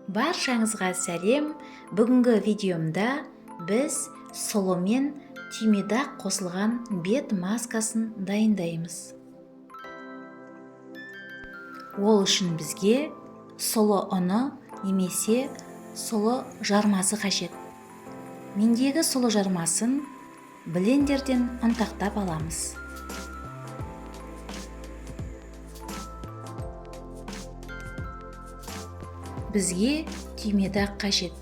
Баршаңызға сәлем. Бүгінгі видеомда біз сұлымен түймедақ қосылған бет маскасын дайындаймыз. Ол үшін бізге сұлы ұны немесе сұлы жармасы қажет. Мендегі сұлы жармасын блендерден ұнтақтап аламыз. Бізге түймедақ қажет.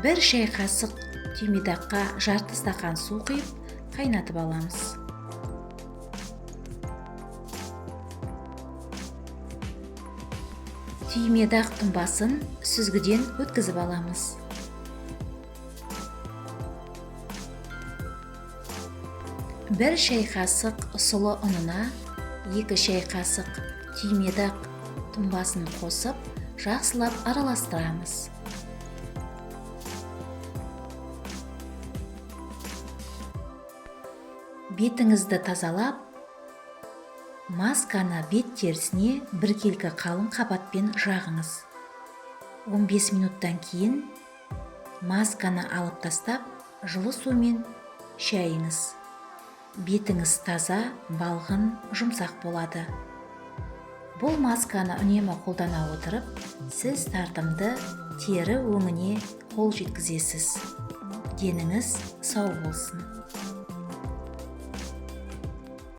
1 шай қасық түймедаққа жарты стақан су құйып, қайнатып аламыз. Түймедақ тұнбасын сүзгіден өткізіп аламыз. Бір шай қасық сұлы ұнына 2 шай қасық түймедақ тұнбасын қосып, жақсылап араластырамыз. Бетіңізді тазалап, масканы бет терісіне біркелкі қалың қабатпен жағыңыз. 15 минуттан кейін масканы алып тастап, жылы сумен шайыңыз. Бетіңіз таза, балғын, жұмсақ болады. Бұл масканы үнемі қолдана отырып, сіз тартымды тері өңіне қол жеткізесіз. Деніңіз сау болсын.